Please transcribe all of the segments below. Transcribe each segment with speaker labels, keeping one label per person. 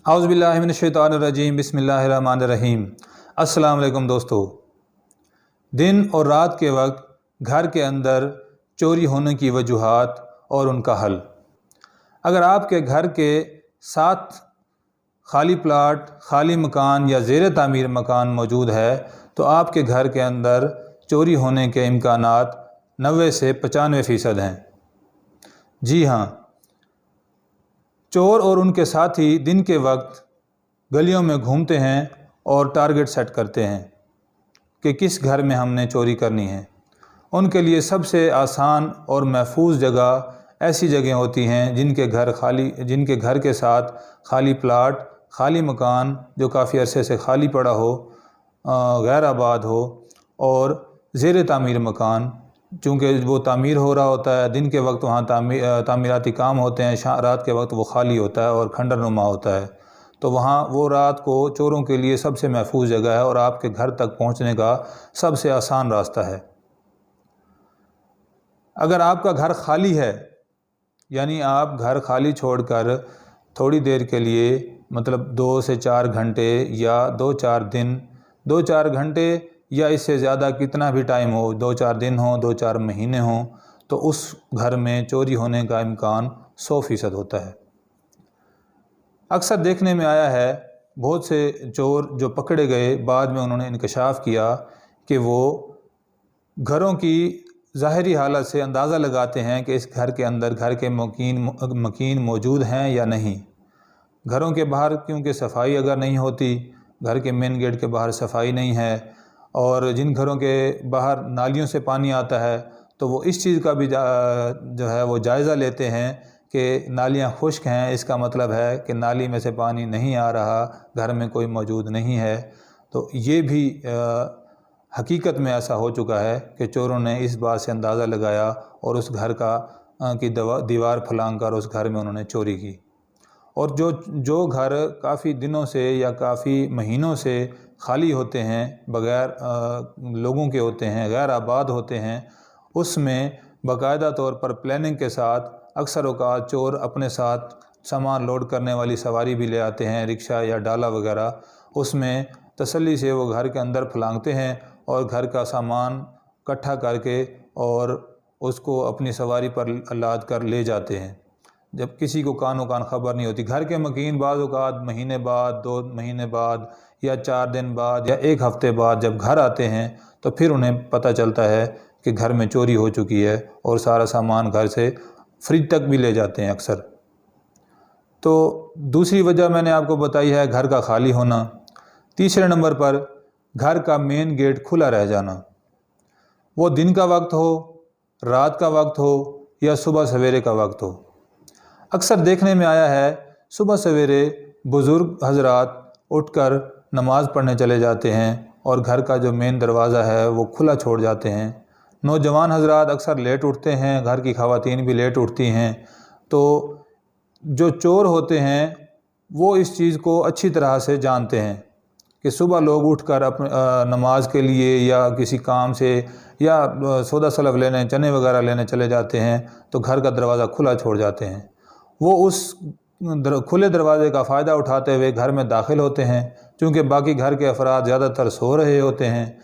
Speaker 1: औज़ुबिल्लाहि मिनश्शैतानिर्रजीम बिस्मिल्लाहिर्रहमानिर्रहीम। अस्सलाम वालेकुम दोस्तों। दिन और रात के वक्त घर के अंदर चोरी होने की वजूहात और उनका हल। अगर आपके घर के साथ खाली प्लाट, खाली मकान या ज़ेर तामीर मकान मौजूद है तो आपके घर के अंदर चोरी होने के इम्कानात 90 से 95% हैं। जी हाँ, चोर और उनके साथी दिन के वक्त गलियों में घूमते हैं और टारगेट सेट करते हैं कि किस घर में हमने चोरी करनी है। उनके लिए सबसे आसान और महफूज जगह ऐसी जगह होती हैं जिनके घर के साथ खाली प्लाट, खाली मकान जो काफ़ी अरसे से खाली पड़ा हो, गैर आबाद हो, और ज़ेर तामीर मकान चूँकि वो तामीर हो रहा होता है। दिन के वक्त वहाँ तामीराती काम होते हैं, रात के वक्त वो खाली होता है और खंडर नुमा होता है। तो वहाँ वो रात को चोरों के लिए सबसे महफूज जगह है और आपके घर तक पहुँचने का सबसे आसान रास्ता है। अगर आपका घर खाली है, यानी आप घर खाली छोड़कर थोड़ी देर के लिए, मतलब 2 से 4 घंटे या 2-4 दिन, 2-4 घंटे या इससे ज़्यादा कितना भी टाइम हो, 2-4 दिन हो, 2-4 महीने हों, तो उस घर में चोरी होने का इम्कान 100% होता है। अक्सर देखने में आया है बहुत से चोर जो पकड़े गए, बाद में उन्होंने इंकशाफ किया कि वो घरों की ज़ाहरी हालत से अंदाज़ा लगाते हैं कि इस घर के अंदर घर के मकीन मौजूद हैं या नहीं। घरों के बाहर क्योंकि सफाई अगर नहीं होती, घर के मेन गेट के बाहर सफाई नहीं है, और जिन घरों के बाहर नालियों से पानी आता है तो वो इस चीज़ का भी जो है वो जायज़ा लेते हैं कि नालियाँ खुश्क हैं, इसका मतलब है कि नाली में से पानी नहीं आ रहा, घर में कोई मौजूद नहीं है। तो ये भी हकीकत में ऐसा हो चुका है कि चोरों ने इस बात से अंदाज़ा लगाया और उस घर की दीवार फलांग कर उस घर में उन्होंने चोरी की। और जो घर काफ़ी दिनों से या काफ़ी महीनों से खाली होते हैं, बग़ैर लोगों के होते हैं, गैर आबाद होते हैं, उसमें बाकायदा तौर पर प्लानिंग के साथ अक्सर औक़ात चोर अपने साथ सामान लोड करने वाली सवारी भी ले आते हैं, रिक्शा या डाला वगैरह। उसमें तसल्ली से वो घर के अंदर फलांगते हैं और घर का सामान इकट्ठा करके और उसको अपनी सवारी पर लाद कर ले जाते हैं, जब किसी को कानो कान ख़बर नहीं होती। घर के मकीन बाज़ औक़ात महीने बाद, 2 महीने बाद या 4 दिन बाद या 1 हफ़्ते बाद जब घर आते हैं तो फिर उन्हें पता चलता है कि घर में चोरी हो चुकी है और सारा सामान घर से फ्रिज तक भी ले जाते हैं अक्सर। तो दूसरी वजह मैंने आपको बताई है घर का खाली होना। तीसरे नंबर पर घर का मेन गेट खुला रह जाना, वो दिन का वक्त हो, रात का वक्त हो या सुबह सवेरे का वक्त हो। अक्सर देखने में आया है सुबह सवेरे बुज़ुर्ग हज़रात उठकर नमाज़ पढ़ने चले जाते हैं और घर का जो मेन दरवाज़ा है वो खुला छोड़ जाते हैं। नौजवान हज़रात अक्सर लेट उठते हैं, घर की ख़वातीन भी लेट उठती हैं। तो जो चोर होते हैं वो इस चीज़ को अच्छी तरह से जानते हैं कि सुबह लोग उठकर अपने नमाज के लिए या किसी काम से या सौदा सलफ लेने, चने वगैरह लेने चले जाते हैं तो घर का दरवाज़ा खुला छोड़ जाते हैं। वो उस खुले दरवाज़े का फ़ायदा उठाते हुए घर में दाखिल होते हैं, क्योंकि बाकी घर के अफराद ज़्यादातर सो रहे होते हैं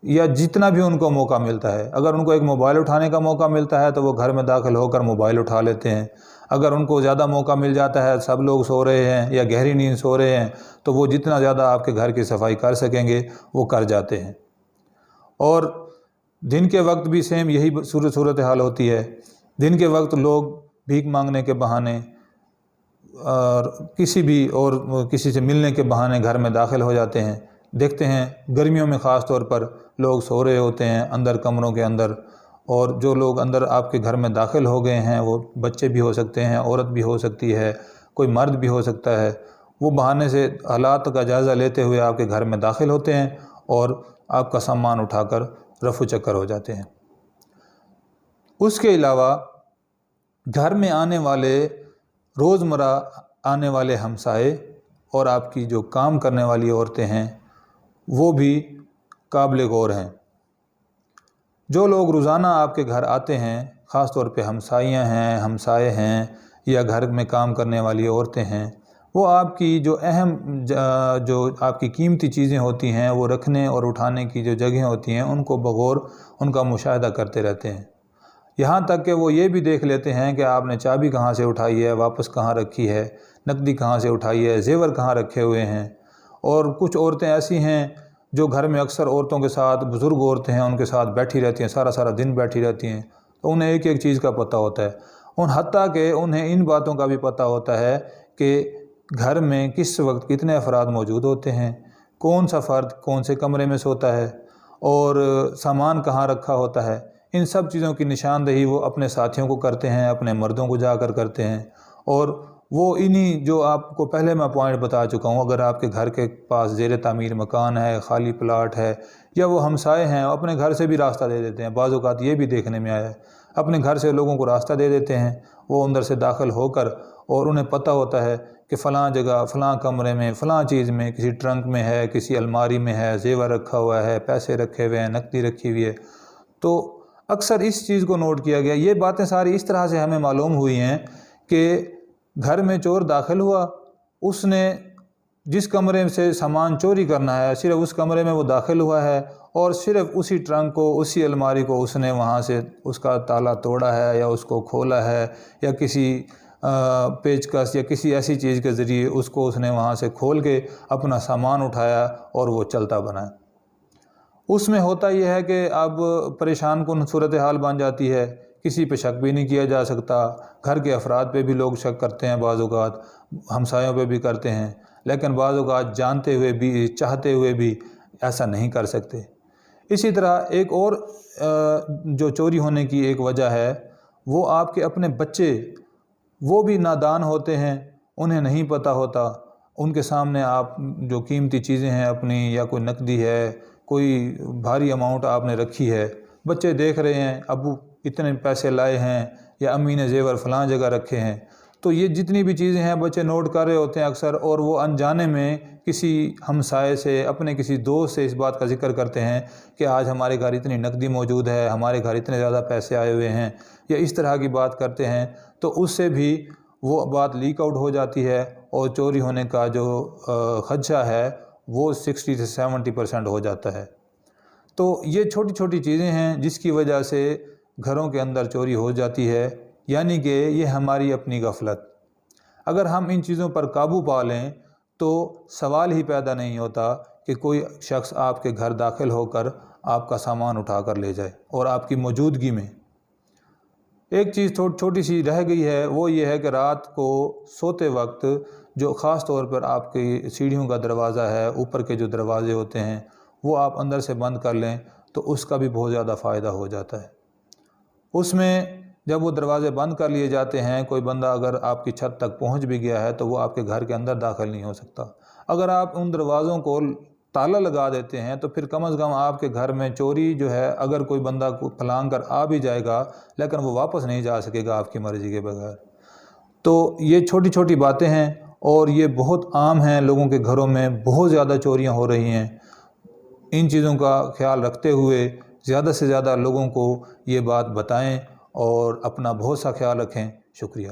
Speaker 1: या जितना भी उनको मौका मिलता है। अगर उनको एक मोबाइल उठाने का मौका मिलता है तो वो घर में दाखिल होकर मोबाइल उठा लेते हैं। अगर उनको ज़्यादा मौका मिल जाता है, सब लोग सो रहे हैं या गहरी नींद सो रहे हैं, तो वो जितना ज़्यादा आपके घर की सफाई कर सकेंगे वो कर जाते हैं। और दिन के वक्त भी सेम यही सूरत हाल होती है। दिन के वक्त लोग भीख मांगने के बहाने और किसी से मिलने के बहाने घर में दाखिल हो जाते हैं। देखते हैं गर्मियों में ख़ास तौर पर लोग सो रहे होते हैं अंदर कमरों के अंदर, और जो लोग अंदर आपके घर में दाखिल हो गए हैं वो बच्चे भी हो सकते हैं, औरत भी हो सकती है, कोई मर्द भी हो सकता है। वो बहाने से हालात का जायज़ा लेते हुए आपके घर में दाखिल होते हैं और आपका सामान उठाकर रफू चक्कर हो जाते हैं। उसके अलावा घर में आने वाले रोज़मर्रा आने वाले हमसाए और आपकी जो काम करने वाली औरतें हैं वो भी काबिल गौर हैं। जो लोग रोज़ाना आपके घर आते हैं, ख़ास तौर पे हमसाइयाँ हैं, हमसाए हैं या घर में काम करने वाली औरतें हैं, وہ آپ کی جو اہم جو آپ کی قیمتی چیزیں ہوتی ہیں وہ رکھنے اور اٹھانے کی جو جگہیں ہوتی ہیں ان کو بغور ان کا مشاہدہ کرتے رہتے ہیں، یہاں تک کہ وہ یہ بھی دیکھ لیتے ہیں کہ آپ نے چابی کہاں سے اٹھائی ہے، واپس کہاں رکھی ہے، نقدی کہاں سے اٹھائی ہے، زیور کہاں رکھے ہوئے ہیں۔ اور کچھ عورتیں ایسی ہیں جو گھر میں اکثر عورتوں کے ساتھ، بزرگ عورتیں ہیں ان کے ساتھ بیٹھی رہتی ہیں، سارا دن بیٹھی رہتی ہیں، تو انہیں ایک ایک چیز کا پتہ ہوتا ہے، حتیٰ کہ انہیں ان باتوں کا بھی پتہ ہوتا ہے کہ گھر میں کس وقت کتنے افراد موجود ہوتے ہیں، کون سا فرد کون سے کمرے میں سوتا ہے، اور سامان کہاں رکھا ہوتا ہے۔ ان سب چیزوں کی نشاندہی وہ اپنے ساتھیوں کو کرتے ہیں، اپنے مردوں کو جا کر کرتے ہیں، اور وہ انہی جو آپ کو پہلے میں پوائنٹ بتا چکا ہوں، اگر آپ کے گھر کے پاس زیر تعمیر مکان ہے، خالی پلاٹ ہے، یا وہ ہمسائے ہیں اپنے گھر سے بھی راستہ دے دیتے ہیں، بعض اوقات یہ بھی دیکھنے میں آیا ہے اپنے گھر سے لوگوں کو راستہ دے دیتے ہیں، وہ اندر سے داخل ہو کر، اور انہیں پتہ ہوتا ہے کہ فلاں جگہ، فلاں کمرے میں، فلاں چیز میں، کسی ٹرنک میں ہے، کسی الماری میں ہے، زیور رکھا ہوا ہے، پیسے رکھے ہوئے ہیں، نقدی رکھی ہوئی ہے۔ تو اکثر اس چیز کو نوٹ کیا گیا، یہ باتیں ساری اس طرح سے ہمیں معلوم ہوئی ہیں کہ گھر میں چور داخل ہوا، اس نے جس کمرے سے سامان چوری کرنا ہے صرف اس کمرے میں وہ داخل ہوا ہے، اور صرف اسی ٹرنک کو، اسی الماری کو اس نے وہاں سے اس کا تالا توڑا ہے، یا اس کو کھولا ہے، یا کسی پیچکس یا کسی ایسی چیز کے ذریعے اس نے وہاں سے کھول کے اپنا سامان اٹھایا اور وہ چلتا بنا۔ اس میں ہوتا یہ ہے کہ اب پریشان کن صورتحال بن جاتی ہے، کسی پہ شک بھی نہیں کیا جا سکتا، گھر کے افراد پہ بھی لوگ شک کرتے ہیں، بعض اوقات ہمسایوں پہ بھی کرتے ہیں، لیکن بعض اوقات جانتے ہوئے بھی، چاہتے ہوئے بھی ایسا نہیں کر سکتے۔ اسی طرح ایک اور جو چوری ہونے کی ایک وجہ ہے، وہ آپ کے اپنے بچے، وہ بھی نادان ہوتے ہیں، انہیں نہیں پتہ ہوتا، ان کے سامنے آپ جو قیمتی چیزیں ہیں اپنی، یا کوئی نقدی ہے، کوئی بھاری اماؤنٹ آپ نے رکھی ہے، بچے دیکھ رہے ہیں ابو اتنے پیسے لائے ہیں، یا امی نے زیور فلاں جگہ رکھے ہیں، تو یہ جتنی بھی چیزیں ہیں بچے نوٹ کر رہے ہوتے ہیں اکثر، اور وہ انجانے میں کسی ہمسائے سے، اپنے کسی دوست سے اس بات کا ذکر کرتے ہیں کہ آج ہمارے گھر اتنی نقدی موجود ہے، ہمارے گھر اتنے زیادہ پیسے آئے ہوئے ہیں، یا اس طرح کی بات کرتے ہیں، تو اس سے بھی وہ بات لیک آؤٹ ہو جاتی ہے، اور چوری ہونے کا جو خدشہ ہے وہ 60 سے 70% ہو جاتا ہے۔ تو یہ چھوٹی چھوٹی چیزیں ہیں جس کی وجہ سے گھروں کے اندر چوری ہو جاتی ہے، یعنی کہ یہ ہماری اپنی غفلت۔ اگر ہم ان چیزوں پر قابو پا لیں تو سوال ہی پیدا نہیں ہوتا کہ کوئی شخص آپ کے گھر داخل ہو کر آپ کا سامان اٹھا کر لے جائے، اور آپ کی موجودگی میں۔ ایک چیز چھوٹی سی رہ گئی ہے، وہ یہ ہے کہ رات کو سوتے وقت جو خاص طور پر آپ کی سیڑھیوں کا دروازہ ہے، اوپر کے جو دروازے ہوتے ہیں، وہ آپ اندر سے بند کر لیں تو اس کا بھی بہت زیادہ فائدہ ہو جاتا ہے۔ اس میں جب وہ دروازے بند کر لیے جاتے ہیں، کوئی بندہ اگر آپ کی چھت تک پہنچ بھی گیا ہے تو وہ آپ کے گھر کے اندر داخل نہیں ہو سکتا۔ اگر آپ ان دروازوں کو تالا لگا دیتے ہیں تو پھر کم از کم آپ کے گھر میں چوری جو ہے، اگر کوئی بندہ پھلانگ کر آ بھی جائے گا لیکن وہ واپس نہیں جا سکے گا آپ کی مرضی کے بغیر۔ تو یہ چھوٹی چھوٹی باتیں ہیں، اور یہ بہت عام ہیں، لوگوں کے گھروں میں بہت زیادہ چوریاں ہو رہی ہیں۔ ان چیزوں کا خیال رکھتے ہوئے زیادہ سے زیادہ لوگوں کو یہ بات بتائیں، اور اپنا بہت سا خیال رکھیں۔ شکریہ۔